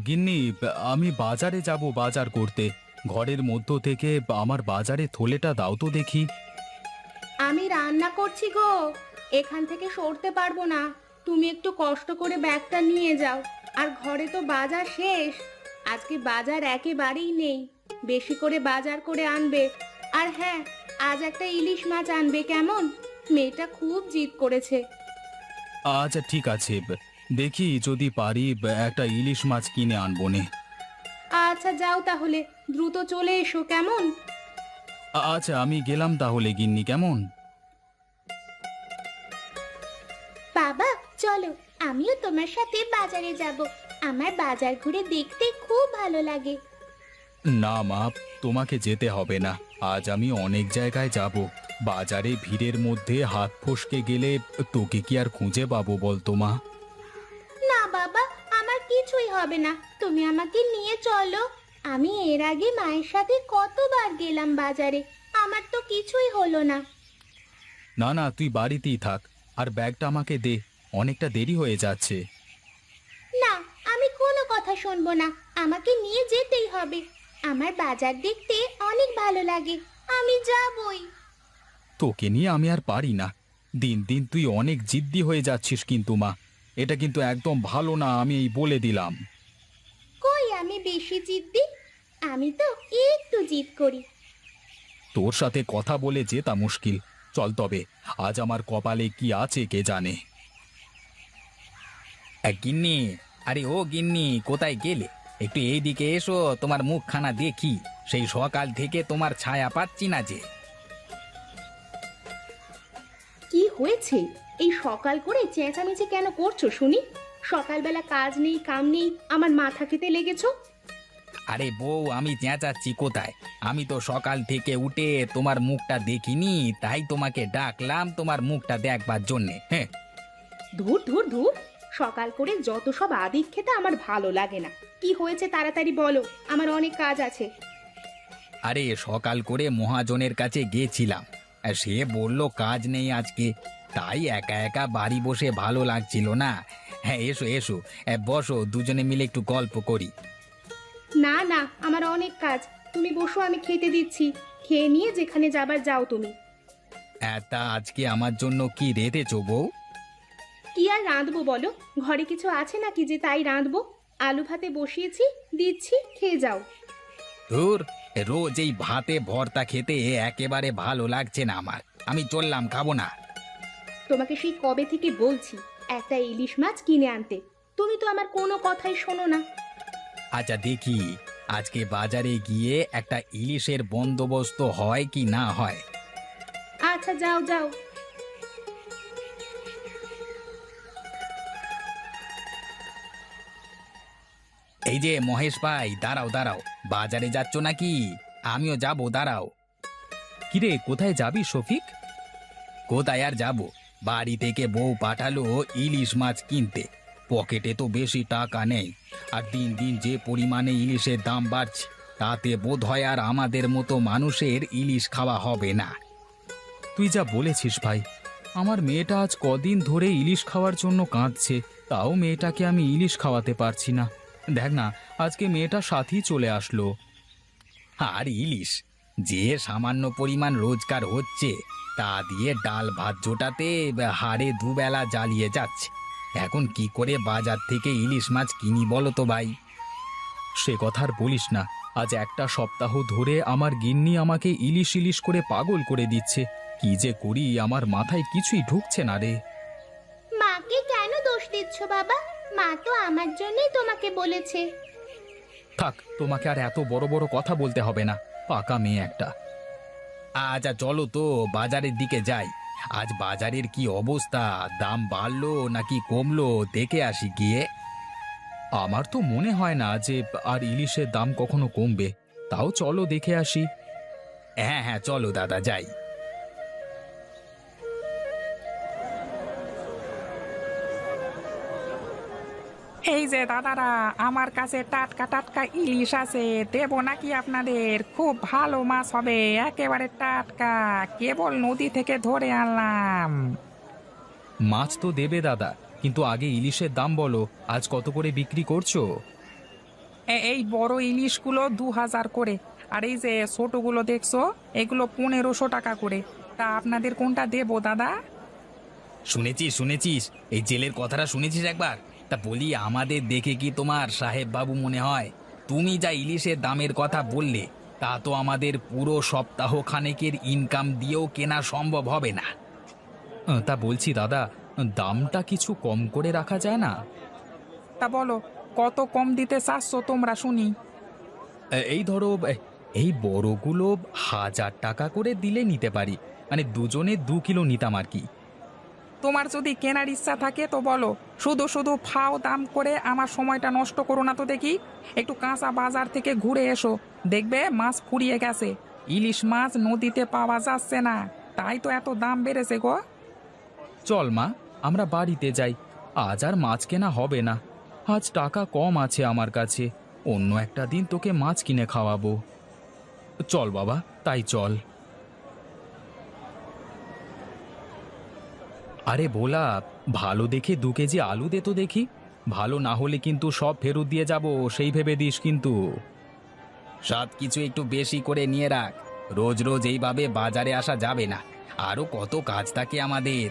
গিন্নি, আমি বাজারে যাব বাজার করতে। ঘরের মধ্য থেকে আমার বাজারে থলেটা দাও তো দেখি। আমি রান্না করছি গো, এখান থেকে সরতে পারবো না। তুমি একটু কষ্ট করে ব্যাগটা নিয়ে যাও। আর ঘরে তো বাজার শেষ, আজকে বাজার একেবারেই নেই। বেশি করে বাজার করে আনবে। আর হ্যাঁ, আজ একটা ইলিশ মাছ আনবে কেমন? মেয়েটা খুব জিদ করেছে। আচ্ছা ঠিক আছে, দেখি যদি পারি একটা ইলিশ মাছ কিনে আনবো নে। আচ্ছা যাও তাহলে, দ্রুত চলে এসো কেমন? আচ্ছা আমি গেলাম তাহলে গিন্নি, কেমন? বাবা চলো, আমিও তোমার সাথে বাজারে যাব। আমার বাজার ঘুরে দেখতে খুব ভালো লাগে। না মা, তোমাকে যেতে হবে না। আজ আমি অনেক জায়গায় যাব। বাজারে ভিড়ের মধ্যে হাত ফসকে গেলে তোকে কি আর খুঁজে পাবো বলতো মা? না বাবা, আমার কিছুই হবে না, তুমি আমাকে নিয়ে চলো। আমি এর আগে মায়ের সাথে কতবার গেলাম বাজারে, আমার তো কিছুই হলো না। না না, তুই বাড়িতেই থাক। আর ব্যাগটা আমাকে দে, অনেকটা দেরি হয়ে যাচ্ছে। না, আমি কোনো কথা শুনবো না, আমাকে নিয়ে যেতেই হবে। আমার বাজার দেখতে অনেক ভালো লাগে, আমি যাবই। তোকে নিয়ে আমি আর পারি না। দিন দিন তুই অনেক জিদ্দি হয়ে যাচ্ছিস কিন্তু মা। এটা কিন্তু একদম ভালো না, আমি এই বলে দিলাম। কই আমি বেশি জিদ্দি? আমি তো একটু জিদ করি। তোর সাথে কথা বলে জেতা মুশকিল। চল তবে, আজ আমার কপালে কি আছে কে জানে। গিন্নি, আরে ও গিন্নি, কোথায় গেলে? একটু এইদিকে এসো, তোমার মুখখানা দেখি। সেই সকাল থেকে তোমার ছায়া পাচ্ছি না যে। কি হয়েছে? এই সকাল করে চেঁচামেচি কেন করছো শুনি? সকালবেলা কাজ নেই কাম নেই, আমার মাথা খেতে লেগেছো। আরে বউ, আমি চেঁচাচ্ছি কোথায়? আমি তো সকাল থেকে উঠে তোমার মুখটা দেখিনি, তাই তোমাকে ডাকলাম তোমার মুখটা দেখবার জন্যে। হ্যাঁ। ধুর ধুর ধুর, সকাল করে যত সব আদিক খেতে আমার ভালো লাগে না। কি হয়েছে তাড়াতাড়ি বলো, আমার অনেক কাজ আছে। আরে সকাল করে মহাজনের কাছে গেছিলাম, আর সে বলল কাজ নেই আজকে। তাই একা একা বাড়ি বসে ভালো লাগছিল না। হ্যাঁ, এসো এসো, বসো, দুজনে মিলে একটু গল্প করি। না না, আমার অনেক কাজ, তুমি বসো, আমি খেতে দিচ্ছি। খেয়ে নিয়ে যেখানে যাবার যাও তুমি। তা আজকে আমার জন্য কি রেঁধেছো বউ? কি আর রাঁধবো বলো, ঘরে কিছু আছে নাকি যে তাই রাঁধবো? আলু ভাতে বসিয়েছি, দিচ্ছি, খেয়ে যাও। ধুর, রোজ এই ভাতে ভর্তা খেতে একেবারে ভালো লাগছে না আমার। আমি চললাম, খাবো না। তোমাকে সেই কবে থেকে বলছি একটা ইলিশ মাছ কিনে আনতে, তুমি তো আমার কোনো কথাই শোনো না। আচ্ছা দেখি, আজকে বাজারে গিয়ে একটা ইলিশের বন্দোবস্ত হয় কি না হয়। আচ্ছা যাও যাও। এই যে মহেশ ভাই, দাঁড়াও দাঁড়াও, বাজারে যাচ্ছ নাকি? আমিও যাব, দাঁড়াও। কিরে, কোথায় যাবি শফিক? কোথায় আর যাব, বাড়ি থেকে বউ পাঠালো ইলিশ মাছ কিনতে। পকেটে তো বেশি টাকা নেই, আর দিন দিন যে পরিমাণে ইলিশের দাম বাড়ছে, তাতে বোধ হয় আর আমাদের মতো মানুষের ইলিশ খাওয়া হবে না। তুই যা বলেছিস ভাই, আমার মেয়েটা আজ কদিন ধরে ইলিশ খাওয়ার জন্য কাঁদছে। তাও মেয়েটাকে আমি ইলিশ খাওয়াতে পারছি না। দেখ না, আজকে মেয়েটা সাথেই চলে আসলো। আর ইলিশ, যে সামান্য পরিমাণ রোজগার হচ্ছে, তা দিয়ে ডাল ভাত জোটাতে হাড়ে দুবেলা জ্বালিয়ে যাচ্ছে। এখন কি করে বাজার থেকে ইলিশ মাছ কিনি বলো তো ভাই? সে কথা আর বলিস না। আজ একটা সপ্তাহ ধরে আমার গিন্নি আমাকে ইলিশ ইলিশ করে পাগল করে দিচ্ছে। কি যে করি আমার মাথায় কিছুই ঢুকছে না রে। মাকে কেন দোষ দিচ্ছ বাবা? মা তো আমার জন্যই তোমাকে বলেছে। থাক, তোমাকে আর এত বড় বড় কথা বলতে হবে না, পাকা মেয়ে একটা। আচ্ছা চলো তো বাজারের দিকে যাই। আজ বাজারের কি অবস্থা, দাম বাড়লো নাকি কমলো দেখে আসি গিয়ে। আমার তো মনে হয় না যে আর ইলিশের দাম কখনো কমবে। তাও চলো দেখে আসি। হ্যাঁ হ্যাঁ, চলো দাদা, যাই। এই যে দাদারা, আমার কাছে টাটকা টাটকা ইলিশ আছে, দেবো নাকি আপনাদের? খুব ভালো মাছ হবে, একেবারে টাটকা, কেবল নদী থেকে ধরে আনলাম। মাছ তো দেবে দাদা, কিন্তু আগে ইলিশের দাম বলো, আজ কত করে বিক্রি করছো? এই বড় ইলিশগুলো 2,000 করে, আর এই যে ছোটগুলো দেখছো এগুলো 1,500 টাকা করে। তা আপনাদের কোনটা দেবো দাদা? শুনেছিস শুনেছিস, এই জেলের কথাটা শুনেছিস একবার? তা বলি, আমাদের দেখে কি তোমার সাহেব বাবু মনে হয়? তুমি যা ইলিশের দামের কথা বললে, তা তো আমাদের পুরো সপ্তাহ খানেকের ইনকাম দিয়েও কেনা সম্ভব হবে না। তা বলছি দাদা, দামটা কিছু কম করে রাখা যায় না? তা বলো, কত কম দিতে চাচ্ছ তোমরা শুনি? এই ধরো, এই বড়গুলো 1,000 টাকা করে দিলে নিতে পারি, মানে দুজনে 2 কিলো নিতাম আর কি। তোমার যদি কেনার ইচ্ছা থাকে তো বলো, শুধু শুধু ফাও দাম করে আমার সময়টা নষ্ট করো না তো দেখি। একটু কাঁচা বাজার থেকে ঘুরে এসো, দেখবে মাছ ফুরিয়ে গেছে। ইলিশ মাছ নদীতে পাওয়া যাচ্ছে না, তাই তো এত দাম বেড়েছে গো। চল মা, আমরা বাড়িতে যাই। আজ আর মাছ কেনা হবে না, আজ টাকা কম আছে আমার কাছে। অন্য একটা দিন তোকে মাছ কিনে খাওয়াবো। চল বাবা, তাই চল। আরে ভোলা, ভালো দেখে 2 কেজি আলু দে তো দেখি। ভালো না হলে কিন্তু সব ফেরত দিয়ে যাব, সেই ভেবে দিস কিন্তু। সব কিছু একটু বেশি করে নিয়ে রাখ, রোজ রোজ এইভাবে বাজারে আসা যাবে না, আরো কত কাজ থাকে আমাদের।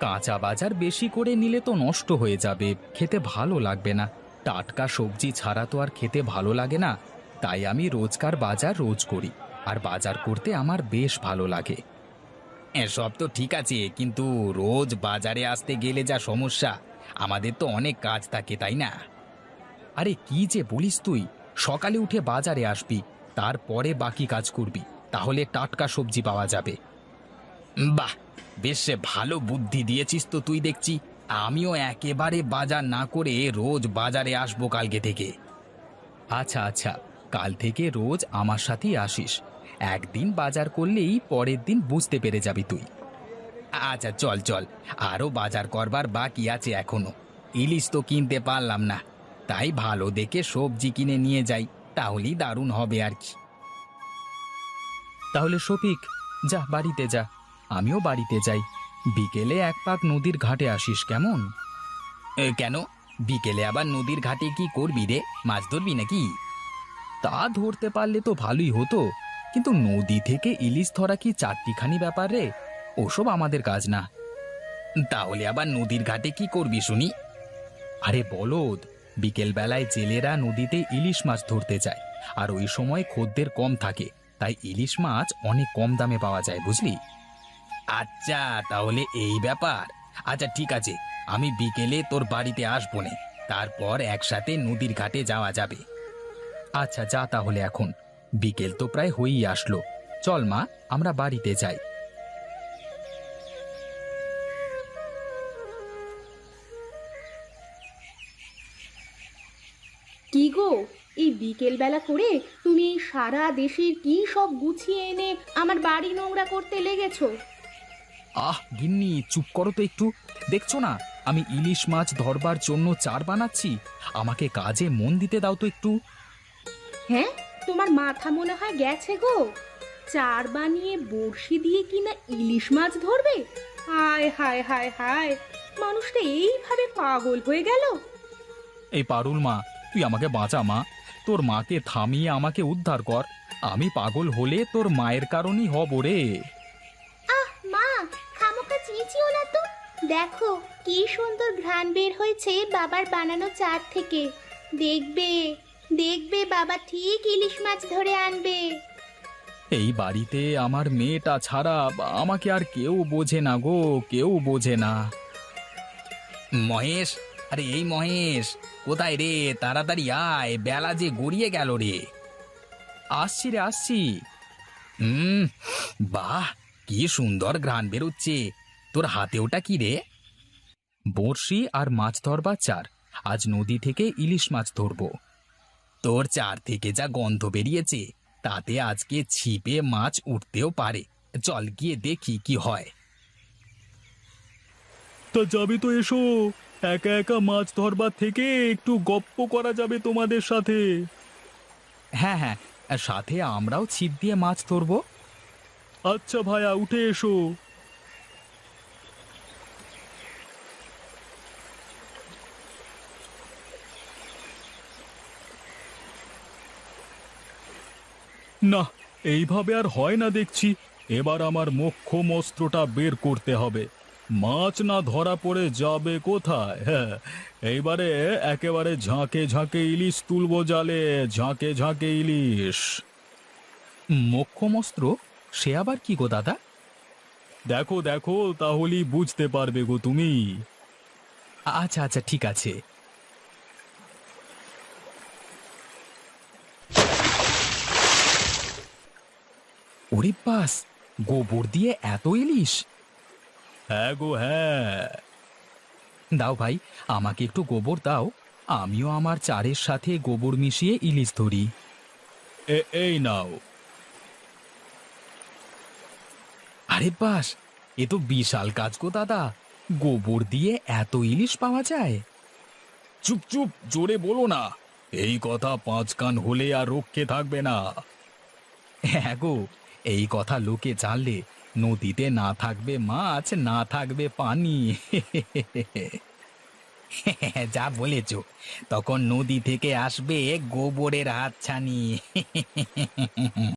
কাঁচা বাজার বেশি করে নিলে তো নষ্ট হয়ে যাবে, খেতে ভালো লাগবে না। টাটকা সবজি ছাড়া তো আর খেতে ভালো লাগে না। তাই আমি রোজকার বাজার রোজ করি, আর বাজার করতে আমার বেশ ভালো লাগে। সব তো ঠিক আছে, কিন্তু রোজ বাজারে আসতে গেলে যা সমস্যা, আমাদের তো অনেক কাজ থাকে, তাই না? আরে কি যে বলিস তুই, সকালে উঠে বাজারে আসবি, তারপরে বাকি কাজ করবি, তাহলে টাটকা সবজি পাওয়া যাবে। বাহ, বেশ ভালো বুদ্ধি দিয়েছিস তো তুই দেখছি। আমিও একেবারে বাজার না করে রোজ বাজারে আসবো কালকে থেকে। আচ্ছা আচ্ছা, কাল থেকে রোজ আমার সাথেই আসিস। একদিন বাজার করলেই পরের দিন বুঝতে পেরে যাবি তুই। আচ্ছা চল চল, আরো বাজার করবার বাকি আছে এখনো। ইলিশ তো কিনতে পারলাম না, তাই ভালো দেখে সবজি কিনে নিয়ে যাই, তাহলেই দারুণ হবে আর কি। তাহলে শফিক, যা বাড়িতে যা, আমিও বাড়িতে যাই। বিকেলে 1 পাক নদীর ঘাটে আসিস, কেমন? কেন, বিকেলে আবার নদীর ঘাটে কি করবি রে? মাছ ধরবি নাকি? তা ধরতে পারলে তো ভালোই হতো, কিন্তু নদী থেকে ইলিশ ধরা কি চারটিখানি ব্যাপার রে? ওসব আমাদের কাজ না। তাহলে আবার নদীর ঘাটে কি করবি শুনি? আরে বলদ, বিকেল বেলায় জেলেরা নদীতে ইলিশ মাছ ধরতে যায়, আর ওই সময় খদ্দের কম থাকে, তাই ইলিশ মাছ অনেক কম দামে পাওয়া যায়, বুঝলি? আচ্ছা, তাহলে এই ব্যাপার। আচ্ছা ঠিক আছে, আমি বিকেলে তোর বাড়িতে আসবো নে, তারপর একসাথে নদীর ঘাটে যাওয়া যাবে। আচ্ছা যা তাহলে এখন, বিকেল তো প্রায় হয়েই আসলো। চল মা, আমরা বাড়িতে যাই। কি গো, এই বিকেল বেলা করে তুমি এই সারা দেশের কি সব গুছিয়ে এনে আমার বাড়ি নোংরা করতে লেগেছো? আহ গিন্নি, চুপ করো তো একটু। দেখছো না আমি ইলিশ মাছ ধরবার জন্য চার বানাচ্ছি? আমাকে কাজে মন দিতে দাও তো একটু। হ্যাঁ, তোমার মাথা মনে হয় গেছে গো। চার বানিয়ে বড়শি দিয়ে কিনা ইলিশ মাছ ধরবে? হায় হায় হায় হায়, মানুষটা এইভাবে পাগল হয়ে গেল। এই পারুল মা, তুই আমাকে বাঁচা মা। তোর মাকে থামিয়ে আমাকে উদ্ধার কর। আমি পাগল হলে তোর মায়ের কারণেই হব রে। আহ মা, খামোকা চেঁচিও না তো। দেখো কি সুন্দর ঘ্রাণ বের হয়েছে বাবার বানানো চার থেকে। দেখবে দেখবে, বাবা ঠিক ইলিশ মাছ ধরে আনবে। এই বাড়িতে আমার মেয়েটা ছাড়া আমাকে আর কেউ বোঝে না গো, কেউ বোঝে না। মহেশ, আরে এই মহেশ, কোথায় রে? তাড়াতাড়ি আয়, বেলা যে গড়িয়ে গেল রে। আসছি রে, আসছি। হুম, বাহ, কি সুন্দর ঘ্রাণ বেরোচ্ছে। তোর হাতে ওটা কি রে? বড়শি আর মাছ ধরবার চার। আজ নদী থেকে ইলিশ মাছ ধরবো। তোর চার থেকে যা গন্ধ বেরিয়েছে, তাতে আজকে ছিপে মাছ উঠতেও পারে। চল গিয়ে দেখি কি হয়। তা যাবে তো এসো, একা একা মাছ ধরবার থেকে একটু গপ্প করা যাবে তোমাদের সাথে। হ্যাঁ হ্যাঁ, সাথে আমরাও ছিপ দিয়ে মাছ ধরবো। আচ্ছা ভাইয়া, উঠে এসো। না, এইভাবে আর হয় না দেখছি। এবার আমার মোক্ষম অস্ত্রটা বের করতে হবে। মাছ না ধরা পড়ে যাবে কোথায়? হ্যাঁ, এইবারে একেবারে ঝাঁকে ঝাঁকে ইলিশ তুলবো জালে, ঝাঁকে ঝাঁকে ইলিশ। মোক্ষম অস্ত্র? সে আবার কি গো দাদা? দেখো দেখো, তাহলেই বুঝতে পারবে গো তুমি। আচ্ছা আচ্ছা, ঠিক আছে। ওরে বাস, গোবর দিয়ে এত ইলিশ! হ্যাঁ গো হ্যাঁ। দাও ভাই, আমাকে একটু গোবর দাও। আমিও আমার চারের সাথে গোবর মিশিয়ে ইলিশ ধরি। এই নাও। আরে বাস, এ তো বিশাল কাজ গো দাদা। গোবর দিয়ে এত ইলিশ পাওয়া যায়? চুপ চুপ, জোরে বলো না। এই কথা 5 কান হলে আর রক্ষে থাকবে না। হ্যাঁ গো, এই কথা লোকে জানলে নদীতে না থাকবে মাছ, না থাকবে পানি। যা বলেছ, তখন নদী থেকে আসবে গোবরের হাতছানি।